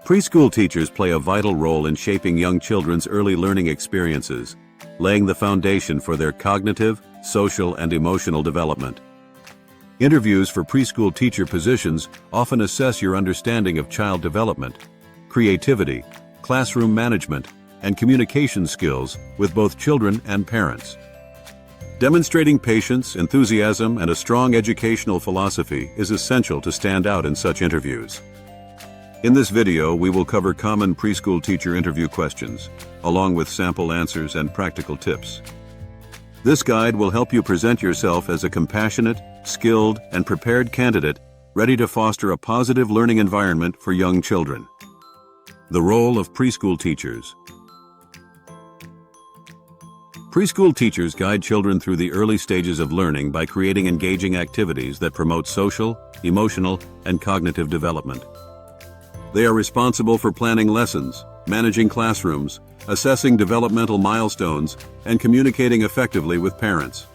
Preschool teachers play a vital role in shaping young children's early learning experiences, laying the foundation for their cognitive, social, and emotional development. Interviews for preschool teacher positions often assess your understanding of child development, creativity, classroom management, and communication skills with both children and parents. Demonstrating patience, enthusiasm, and a strong educational philosophy is essential to stand out in such interviews. In this video, we will cover common preschool teacher interview questions, along with sample answers and practical tips. This guide will help you present yourself as a compassionate, skilled, and prepared candidate ready to foster a positive learning environment for young children. The role of preschool teachers. Preschool teachers guide children through the early stages of learning by creating engaging activities that promote social, emotional, and cognitive development. They are responsible for planning lessons, managing classrooms, assessing developmental milestones, and communicating effectively with parents.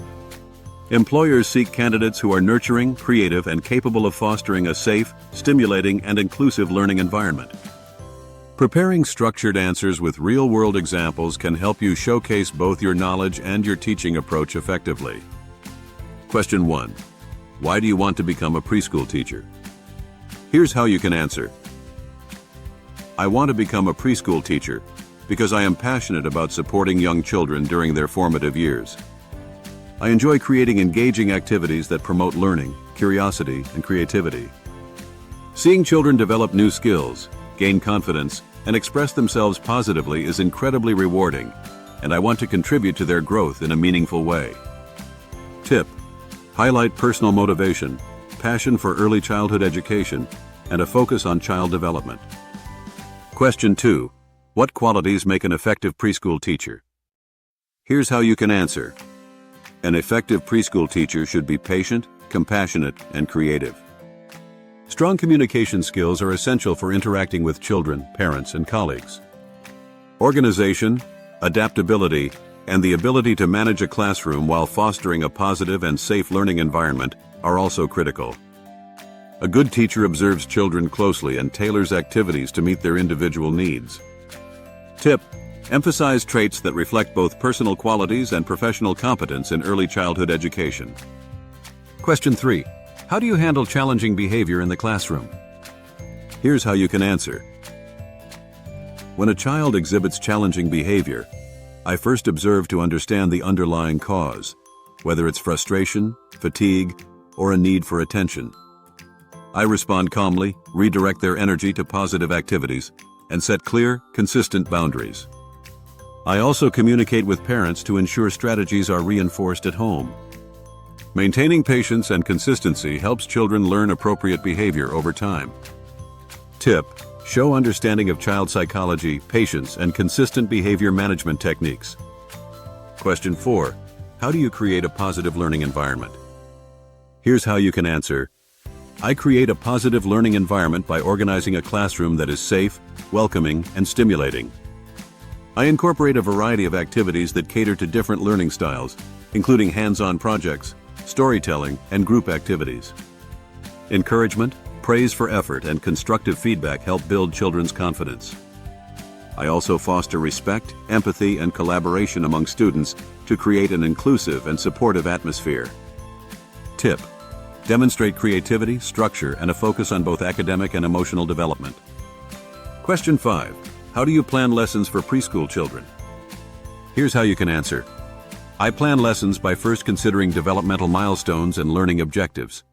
Employers seek candidates who are nurturing, creative, and capable of fostering a safe, stimulating, and inclusive learning environment. Preparing structured answers with real-world examples can help you showcase both your knowledge and your teaching approach effectively. Question 1. Why do you want to become a preschool teacher? Here's how you can answer. I want to become a preschool teacher because I am passionate about supporting young children during their formative years. I enjoy creating engaging activities that promote learning, curiosity, and creativity. Seeing children develop new skills, gain confidence, and express themselves positively is incredibly rewarding, and I want to contribute to their growth in a meaningful way. Tip: highlight personal motivation, passion for early childhood education, and a focus on child development. Question 2. What qualities make an effective preschool teacher? Here's how you can answer. An effective preschool teacher should be patient, compassionate, and creative. Strong communication skills are essential for interacting with children, parents, and colleagues. Organization, adaptability, and the ability to manage a classroom while fostering a positive and safe learning environment are also critical. A good teacher observes children closely and tailors activities to meet their individual needs. Tip: emphasize traits that reflect both personal qualities and professional competence in early childhood education. Question 3. How do you handle challenging behavior in the classroom? Here's how you can answer. When a child exhibits challenging behavior, I first observe to understand the underlying cause, whether it's frustration, fatigue, or a need for attention. I respond calmly, redirect their energy to positive activities, and set clear, consistent boundaries. I also communicate with parents to ensure strategies are reinforced at home. Maintaining patience and consistency helps children learn appropriate behavior over time. Tip: show understanding of child psychology, patience, and consistent behavior management techniques. Question 4. How do you create a positive learning environment? Here's how you can answer. I create a positive learning environment by organizing a classroom that is safe, welcoming, and stimulating. I incorporate a variety of activities that cater to different learning styles, including hands-on projects, storytelling, and group activities. Encouragement, praise for effort, and constructive feedback help build children's confidence. I also foster respect, empathy, and collaboration among students to create an inclusive and supportive atmosphere. Tip: demonstrate creativity, structure, and a focus on both academic and emotional development. Question 5. How do you plan lessons for preschool children? Here's how you can answer. I plan lessons by first considering developmental milestones and learning objectives.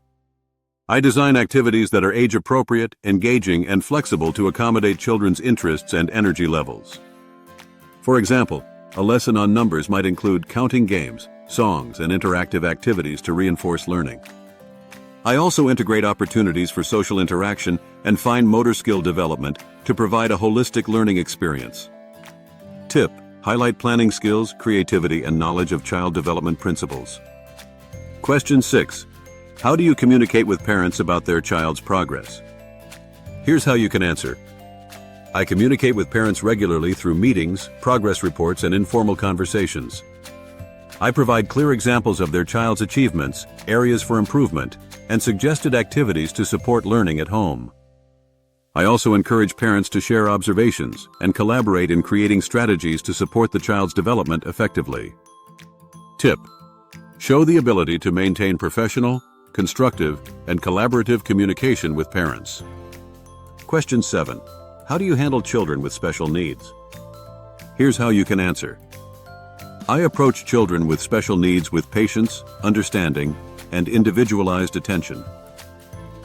I design activities that are age-appropriate, engaging, and flexible to accommodate children's interests and energy levels. For example, a lesson on numbers might include counting games, songs, and interactive activities to reinforce learning. I also integrate opportunities for social interaction and fine motor skill development to provide a holistic learning experience. Tip: highlight planning skills, creativity, and knowledge of child development principles. Question 6. How do you communicate with parents about their child's progress? Here's how you can answer. I communicate with parents regularly through meetings, progress reports, and informal conversations. I provide clear examples of their child's achievements, areas for improvement, and suggested activities to support learning at home. I also encourage parents to share observations and collaborate in creating strategies to support the child's development effectively. Tip: show the ability to maintain professional, constructive, and collaborative communication with parents. Question 7. How do you handle children with special needs? Here's how you can answer. I approach children with special needs with patience, understanding, and individualized attention.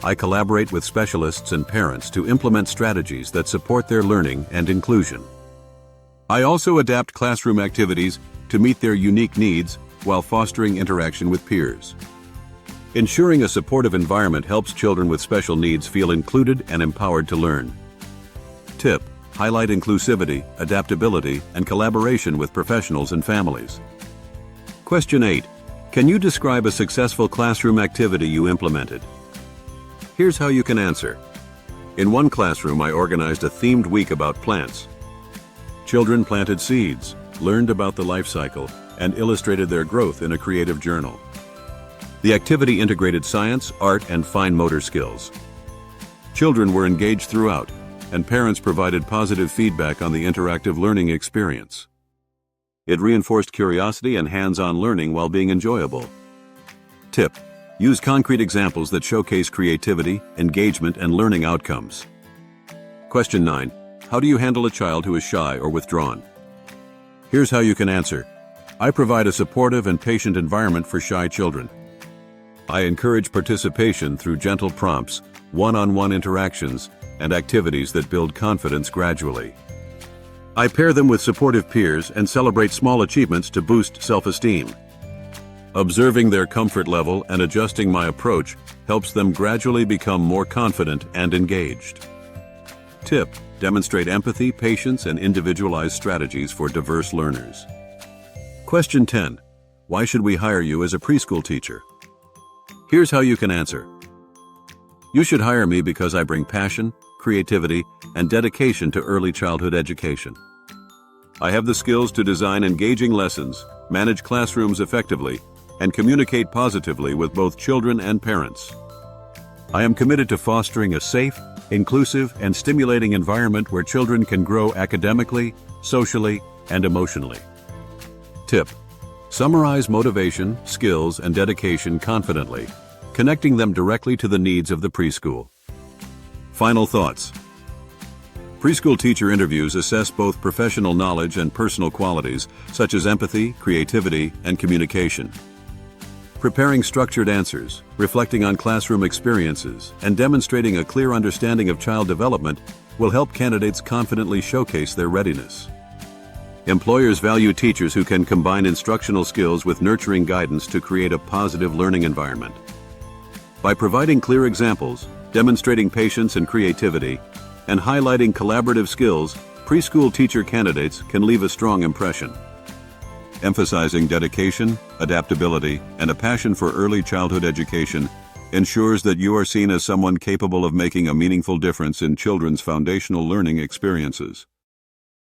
I collaborate with specialists and parents to implement strategies that support their learning and inclusion. I also adapt classroom activities to meet their unique needs while fostering interaction with peers. Ensuring a supportive environment helps children with special needs feel included and empowered to learn. Tip: highlight inclusivity, adaptability, and collaboration with professionals and families. Question 8. Can you describe a successful classroom activity you implemented? Here's how you can answer. In one classroom, I organized a themed week about plants. Children planted seeds, learned about the life cycle, and illustrated their growth in a creative journal. The activity integrated science, art, and fine motor skills. Children were engaged throughout, and parents provided positive feedback on the interactive learning experience. It reinforced curiosity and hands-on learning while being enjoyable. Tip: use concrete examples that showcase creativity, engagement, and learning outcomes. Question 9. How do you handle a child who is shy or withdrawn? Here's how you can answer. I provide a supportive and patient environment for shy children. I encourage participation through gentle prompts, one-on-one interactions, and activities that build confidence gradually. I pair them with supportive peers and celebrate small achievements to boost self-esteem. Observing their comfort level and adjusting my approach helps them gradually become more confident and engaged. Tip: demonstrate empathy, patience, and individualized strategies for diverse learners. Question 10. Why should we hire you as a preschool teacher? Here's how you can answer. You should hire me because I bring passion, creativity, and dedication to early childhood education. I have the skills to design engaging lessons, manage classrooms effectively, and communicate positively with both children and parents. I am committed to fostering a safe, inclusive, and stimulating environment where children can grow academically, socially, and emotionally. Tip: summarize motivation, skills, and dedication confidently, connecting them directly to the needs of the preschool. Final thoughts. Preschool teacher interviews assess both professional knowledge and personal qualities, such as empathy, creativity, and communication. Preparing structured answers, reflecting on classroom experiences, and demonstrating a clear understanding of child development will help candidates confidently showcase their readiness. Employers value teachers who can combine instructional skills with nurturing guidance to create a positive learning environment. By providing clear examples, demonstrating patience and creativity, and highlighting collaborative skills, preschool teacher candidates can leave a strong impression. Emphasizing dedication, adaptability, and a passion for early childhood education ensures that you are seen as someone capable of making a meaningful difference in children's foundational learning experiences.